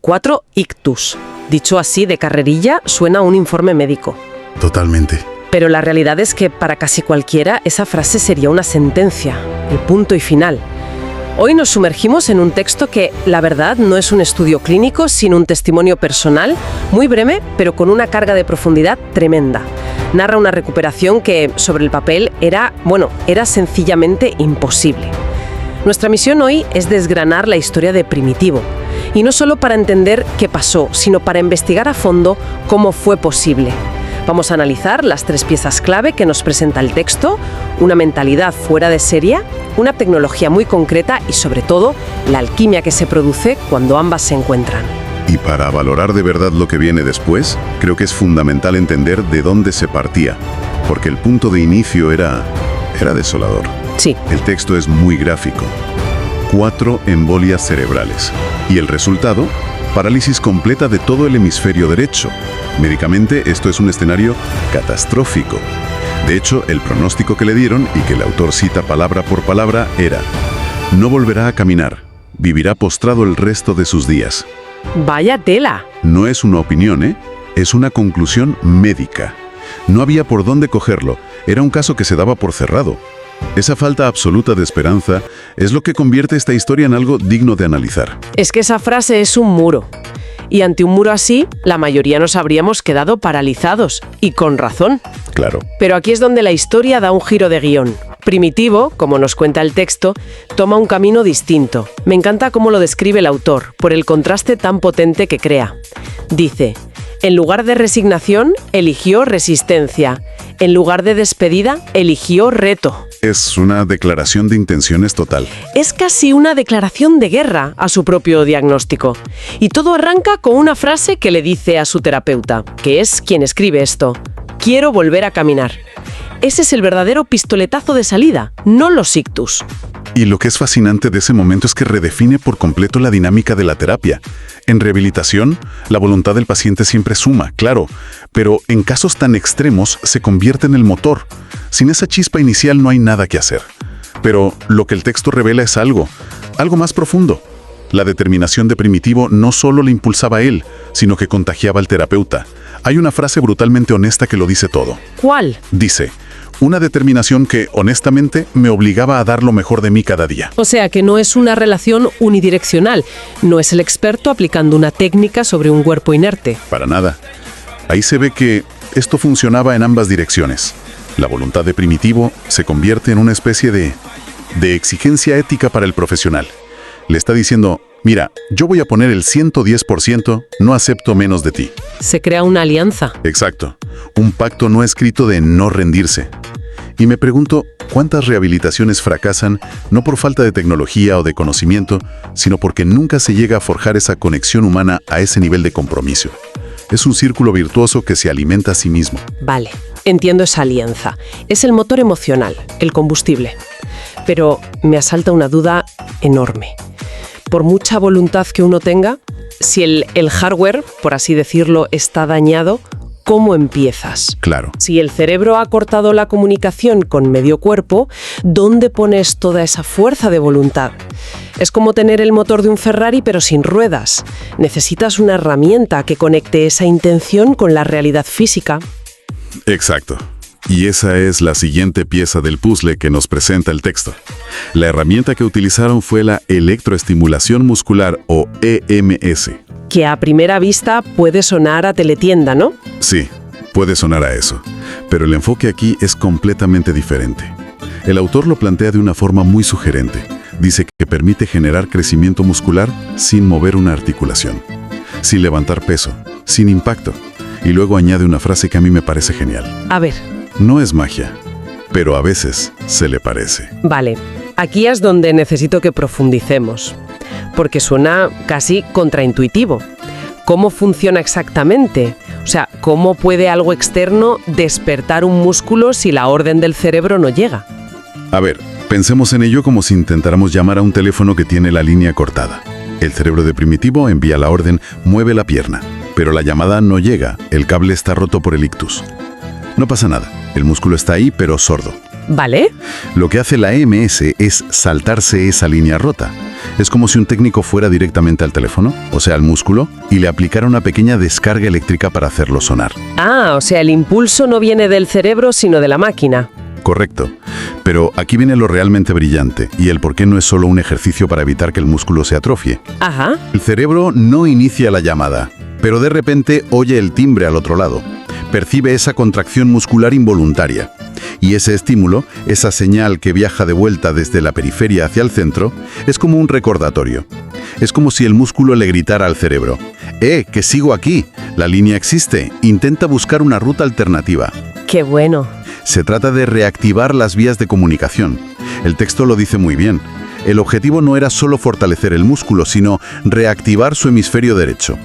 4 ictus. Dicho así, de carrerilla, suena a un informe médico. Totalmente. Pero la realidad es que para casi cualquiera esa frase sería una sentencia, el punto y final. Hoy nos sumergimos en un texto que, la verdad, no es un estudio clínico, sino un testimonio personal, muy breve, pero con una carga de profundidad tremenda. Narra una recuperación que, sobre el papel, era sencillamente imposible. Nuestra misión hoy es desgranar la historia de Primitivo. Y no solo para entender qué pasó, sino para investigar a fondo cómo fue posible. Vamos a analizar las 3 piezas clave que nos presenta el texto, una mentalidad fuera de serie, una tecnología muy concreta y, sobre todo, la alquimia que se produce cuando ambas se encuentran. Y para valorar de verdad lo que viene después, creo que es fundamental entender de dónde se partía, porque el punto de inicio era desolador. Sí. El texto es muy gráfico. 4 embolias cerebrales. Y el resultado, parálisis completa de todo el hemisferio derecho. Médicamente, esto es un escenario catastrófico. De hecho, el pronóstico que le dieron, y que el autor cita palabra por palabra, era: no volverá a caminar, vivirá postrado el resto de sus días. ¡Vaya tela! No es una opinión, es una conclusión médica. No había por dónde cogerlo, era un caso que se daba por cerrado. Esa falta absoluta de esperanza es lo que convierte esta historia en algo digno de analizar. Es que esa frase es un muro. Y ante un muro así, la mayoría nos habríamos quedado paralizados. Y con razón. Claro. Pero aquí es donde la historia da un giro de guión. Primitivo, como nos cuenta el texto, toma un camino distinto. Me encanta cómo lo describe el autor, por el contraste tan potente que crea. Dice: en lugar de resignación, eligió resistencia. En lugar de despedida, eligió reto. Es una declaración de intenciones total. Es casi una declaración de guerra a su propio diagnóstico. Y todo arranca con una frase que le dice a su terapeuta, que es quien escribe esto: quiero volver a caminar. Ese es el verdadero pistoletazo de salida, no los ictus. Y lo que es fascinante de ese momento es que redefine por completo la dinámica de la terapia. En rehabilitación, la voluntad del paciente siempre suma, claro, pero en casos tan extremos se convierte en el motor. Sin esa chispa inicial no hay nada que hacer. Pero lo que el texto revela es algo más profundo. La determinación de Primitivo no solo le impulsaba a él, sino que contagiaba al terapeuta. Hay una frase brutalmente honesta que lo dice todo. ¿Cuál? Dice: una determinación que, honestamente, me obligaba a dar lo mejor de mí cada día. O sea, que no es una relación unidireccional. No es el experto aplicando una técnica sobre un cuerpo inerte. Para nada. Ahí se ve que esto funcionaba en ambas direcciones. La voluntad de Primitivo se convierte en una especie de exigencia ética para el profesional. Le está diciendo: mira, yo voy a poner el 110%, no acepto menos de ti. Se crea una alianza. Exacto. Un pacto no escrito de no rendirse. Y me pregunto, ¿cuántas rehabilitaciones fracasan no por falta de tecnología o de conocimiento, sino porque nunca se llega a forjar esa conexión humana a ese nivel de compromiso? Es un círculo virtuoso que se alimenta a sí mismo. Vale, entiendo esa alianza. Es el motor emocional, el combustible. Pero me asalta una duda enorme. Por mucha voluntad que uno tenga, si el hardware, por así decirlo, está dañado, ¿cómo empiezas? Claro. Si el cerebro ha cortado la comunicación con medio cuerpo, ¿dónde pones toda esa fuerza de voluntad? Es como tener el motor de un Ferrari pero sin ruedas. Necesitas una herramienta que conecte esa intención con la realidad física. Exacto. Y esa es la siguiente pieza del puzzle que nos presenta el texto. La herramienta que utilizaron fue la electroestimulación muscular o EMS. Que a primera vista puede sonar a teletienda, ¿no? Sí, puede sonar a eso. Pero el enfoque aquí es completamente diferente. El autor lo plantea de una forma muy sugerente. Dice que permite generar crecimiento muscular sin mover una articulación, sin levantar peso, sin impacto. Y luego añade una frase que a mí me parece genial. A ver. No es magia, pero a veces se le parece. Vale, aquí es donde necesito que profundicemos, porque suena casi contraintuitivo. ¿Cómo funciona exactamente? O sea, ¿cómo puede algo externo despertar un músculo si la orden del cerebro no llega? A ver, pensemos en ello como si intentáramos llamar a un teléfono que tiene la línea cortada. El cerebro de Primitivo envía la orden, mueve la pierna, pero la llamada no llega, el cable está roto por el ictus. No pasa nada, el músculo está ahí, pero sordo. ¿Vale? Lo que hace la EMS es saltarse esa línea rota. Es como si un técnico fuera directamente al teléfono, o sea, al músculo, y le aplicara una pequeña descarga eléctrica para hacerlo sonar. Ah, o sea, el impulso no viene del cerebro, sino de la máquina. Correcto. Pero aquí viene lo realmente brillante, y el por qué no es solo un ejercicio para evitar que el músculo se atrofie. Ajá. El cerebro no inicia la llamada, pero de repente oye el timbre al otro lado. Percibe esa contracción muscular involuntaria. Y ese estímulo, esa señal que viaja de vuelta desde la periferia hacia el centro, es como un recordatorio. Es como si el músculo le gritara al cerebro: que sigo aquí, la línea existe, intenta buscar una ruta alternativa. ¡Qué bueno! Se trata de reactivar las vías de comunicación. El texto lo dice muy bien. El objetivo no era solo fortalecer el músculo, sino reactivar su hemisferio derecho.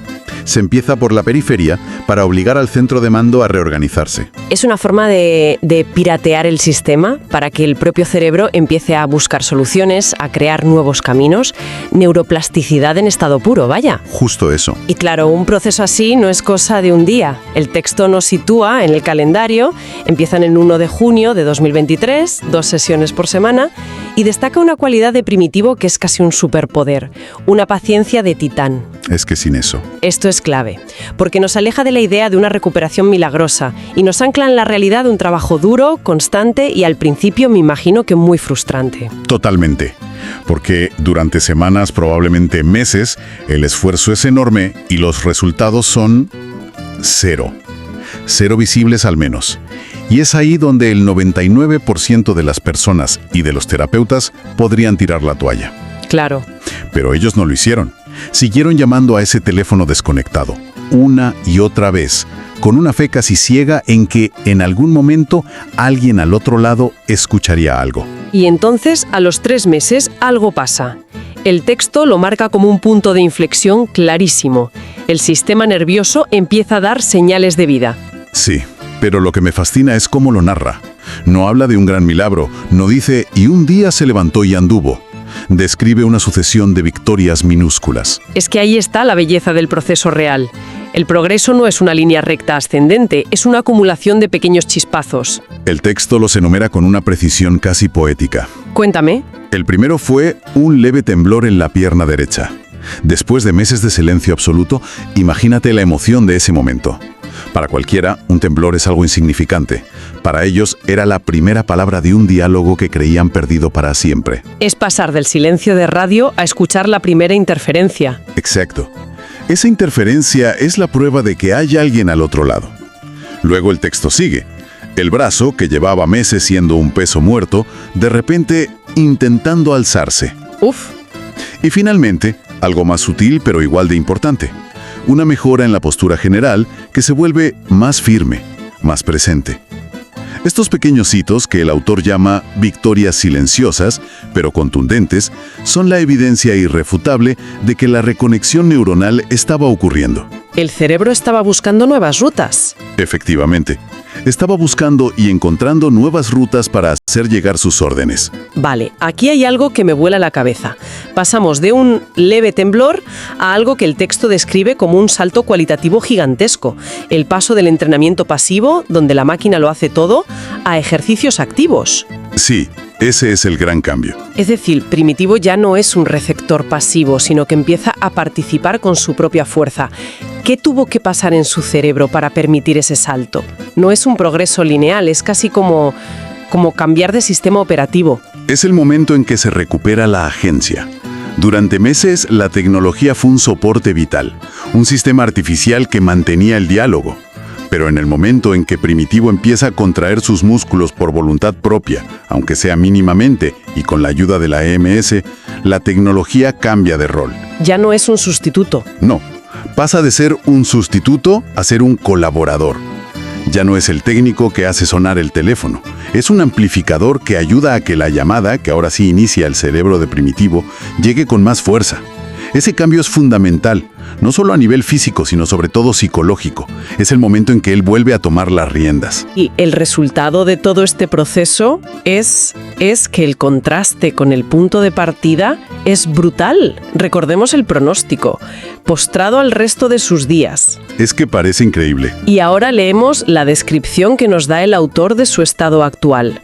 Se empieza por la periferia para obligar al centro de mando a reorganizarse. Es una forma de piratear el sistema para que el propio cerebro empiece a buscar soluciones, a crear nuevos caminos. Neuroplasticidad en estado puro, vaya. Justo eso. Y claro, un proceso así no es cosa de un día. El texto nos sitúa en el calendario, empiezan el 1 de junio de 2023, 2 sesiones por semana, y destaca una cualidad de Primitivo que es casi un superpoder, una paciencia de titán. Es que sin eso. Esto es clave, porque nos aleja de la idea de una recuperación milagrosa y nos ancla en la realidad de un trabajo duro, constante y al principio me imagino que muy frustrante. Totalmente. Porque durante semanas, probablemente meses, el esfuerzo es enorme y los resultados son cero. Cero visibles al menos. Y es ahí donde el 99% de las personas y de los terapeutas podrían tirar la toalla. Claro. Pero ellos no lo hicieron. Siguieron llamando a ese teléfono desconectado, una y otra vez, con una fe casi ciega en que en algún momento alguien al otro lado escucharía algo. Y entonces, a los 3 meses, algo pasa. El texto lo marca como un punto de inflexión clarísimo. El sistema nervioso empieza a dar señales de vida. Sí, pero lo que me fascina es cómo lo narra. No habla de un gran milagro, no dice «y un día se levantó y anduvo». Describe una sucesión de victorias minúsculas. Es que ahí está la belleza del proceso real. El progreso no es una línea recta ascendente, es una acumulación de pequeños chispazos. El texto los enumera con una precisión casi poética. Cuéntame. El primero fue un leve temblor en la pierna derecha. Después de meses de silencio absoluto, imagínate la emoción de ese momento. Para cualquiera, un temblor es algo insignificante. Para ellos, era la primera palabra de un diálogo que creían perdido para siempre. Es pasar del silencio de radio a escuchar la primera interferencia. Exacto. Esa interferencia es la prueba de que hay alguien al otro lado. Luego el texto sigue. El brazo, que llevaba meses siendo un peso muerto, de repente intentando alzarse. Uf. Y finalmente, algo más sutil pero igual de importante. Una mejora en la postura general que se vuelve más firme, más presente. Estos pequeños hitos, que el autor llama victorias silenciosas, pero contundentes, son la evidencia irrefutable de que la reconexión neuronal estaba ocurriendo. El cerebro estaba buscando nuevas rutas. Efectivamente, estaba buscando y encontrando nuevas rutas para hacer llegar sus órdenes. Vale, aquí hay algo que me vuela la cabeza. Pasamos de un leve temblor a algo que el texto describe como un salto cualitativo gigantesco. El paso del entrenamiento pasivo, donde la máquina lo hace todo, a ejercicios activos. Sí, ese es el gran cambio. Es decir, Primitivo ya no es un receptor pasivo, sino que empieza a participar con su propia fuerza. ¿Qué tuvo que pasar en su cerebro para permitir ese salto? No es un progreso lineal, es casi como cambiar de sistema operativo. Es el momento en que se recupera la agencia. Durante meses, la tecnología fue un soporte vital, un sistema artificial que mantenía el diálogo. Pero en el momento en que Primitivo empieza a contraer sus músculos por voluntad propia, aunque sea mínimamente, y con la ayuda de la EMS, la tecnología cambia de rol. Ya no es un sustituto. No, pasa de ser un sustituto a ser un colaborador. Ya no es el técnico que hace sonar el teléfono, es un amplificador que ayuda a que la llamada, que ahora sí inicia el cerebro de Primitivo, llegue con más fuerza. Ese cambio es fundamental, no solo a nivel físico, sino sobre todo psicológico. Es el momento en que él vuelve a tomar las riendas. Y el resultado de todo este proceso es que el contraste con el punto de partida es brutal. Recordemos el pronóstico, postrado al resto de sus días. Es que parece increíble. Y ahora leemos la descripción que nos da el autor de su estado actual.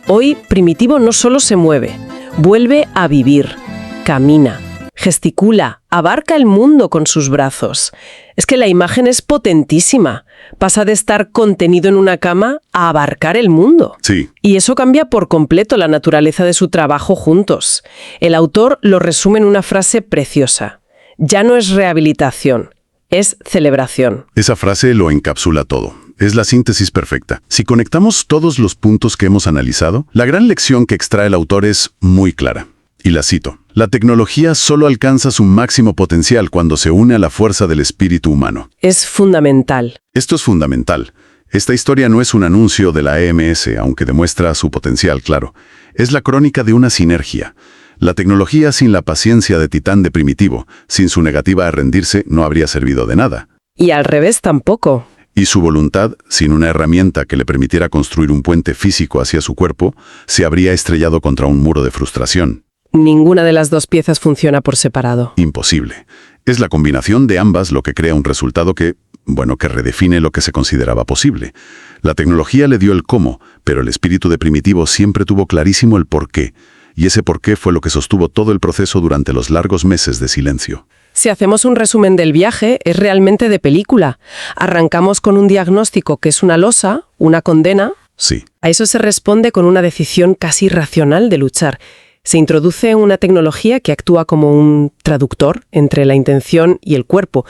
Hoy Primitivo no solo se mueve, vuelve a vivir, camina, gesticula, abarca el mundo con sus brazos. Es que la imagen es potentísima. Pasa de estar contenido en una cama a abarcar el mundo. Sí. Y eso cambia por completo la naturaleza de su trabajo juntos. El autor lo resume en una frase preciosa. Ya no es rehabilitación, es celebración. Esa frase lo encapsula todo. Es la síntesis perfecta. Si conectamos todos los puntos que hemos analizado, la gran lección que extrae el autor es muy clara. Y la cito. La tecnología solo alcanza su máximo potencial cuando se une a la fuerza del espíritu humano. Es fundamental. Esto es fundamental. Esta historia no es un anuncio de la EMS, aunque demuestra su potencial, claro. Es la crónica de una sinergia. La tecnología sin la paciencia de Titán de Primitivo, sin su negativa a rendirse, no habría servido de nada. Y al revés tampoco. Y su voluntad, sin una herramienta que le permitiera construir un puente físico hacia su cuerpo, se habría estrellado contra un muro de frustración. Ninguna de las dos piezas funciona por separado. Imposible. Es la combinación de ambas lo que crea un resultado que redefine lo que se consideraba posible. La tecnología le dio el cómo, pero el espíritu de Primitivo siempre tuvo clarísimo el porqué. Y ese porqué fue lo que sostuvo todo el proceso durante los largos meses de silencio. Si hacemos un resumen del viaje, es realmente de película. Arrancamos con un diagnóstico que es una losa, una condena. Sí. A eso se responde con una decisión casi racional de luchar. Se introduce una tecnología que actúa como un traductor entre la intención y el cuerpo.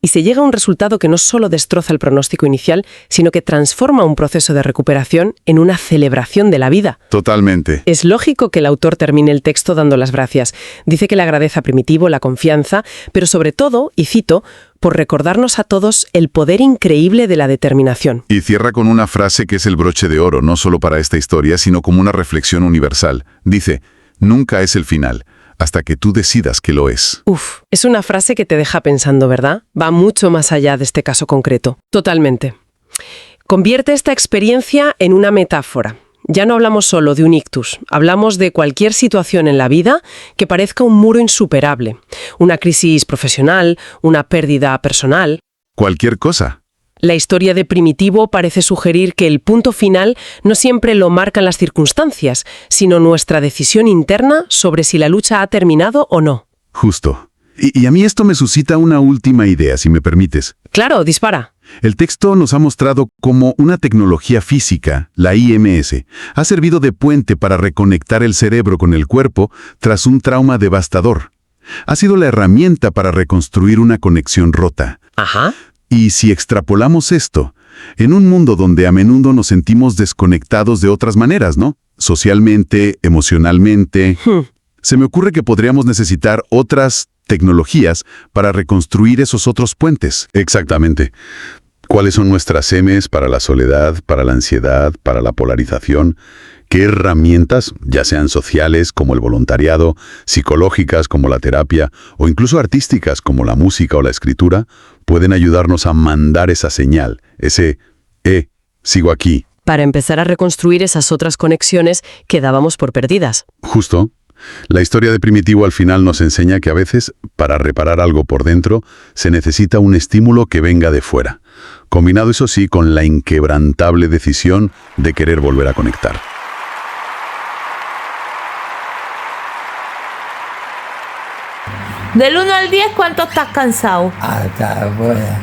Y se llega a un resultado que no solo destroza el pronóstico inicial, sino que transforma un proceso de recuperación en una celebración de la vida. Totalmente. Es lógico que el autor termine el texto dando las gracias. Dice que le agradece a Primitivo la confianza, pero sobre todo, y cito, por recordarnos a todos el poder increíble de la determinación. Y cierra con una frase que es el broche de oro, no solo para esta historia, sino como una reflexión universal. Dice, nunca es el final, hasta que tú decidas que lo es. Uf, es una frase que te deja pensando, ¿verdad? Va mucho más allá de este caso concreto. Totalmente. Convierte esta experiencia en una metáfora. Ya no hablamos solo de un ictus, hablamos de cualquier situación en la vida que parezca un muro insuperable. Una crisis profesional, una pérdida personal. Cualquier cosa. La historia de Primitivo parece sugerir que el punto final no siempre lo marcan las circunstancias, sino nuestra decisión interna sobre si la lucha ha terminado o no. Justo. Y a mí esto me suscita una última idea, si me permites. Claro, dispara. El texto nos ha mostrado cómo una tecnología física, la IMS, ha servido de puente para reconectar el cerebro con el cuerpo tras un trauma devastador. Ha sido la herramienta para reconstruir una conexión rota. Ajá. Y si extrapolamos esto, en un mundo donde a menudo nos sentimos desconectados de otras maneras, ¿no? Socialmente, emocionalmente, se me ocurre que podríamos necesitar otras tecnologías para reconstruir esos otros puentes. Exactamente. ¿Cuáles son nuestras M's para la soledad, para la ansiedad, para la polarización? ¿Qué herramientas, ya sean sociales como el voluntariado, psicológicas como la terapia o incluso artísticas como la música o la escritura, pueden ayudarnos a mandar esa señal, ese sigo aquí? Para empezar a reconstruir esas otras conexiones que dábamos por perdidas. Justo. La historia de Primitivo al final nos enseña que a veces, para reparar algo por dentro, se necesita un estímulo que venga de fuera, combinado eso sí con la inquebrantable decisión de querer volver a conectar. Del 1 al 10, ¿cuánto estás cansado? Hasta afuera.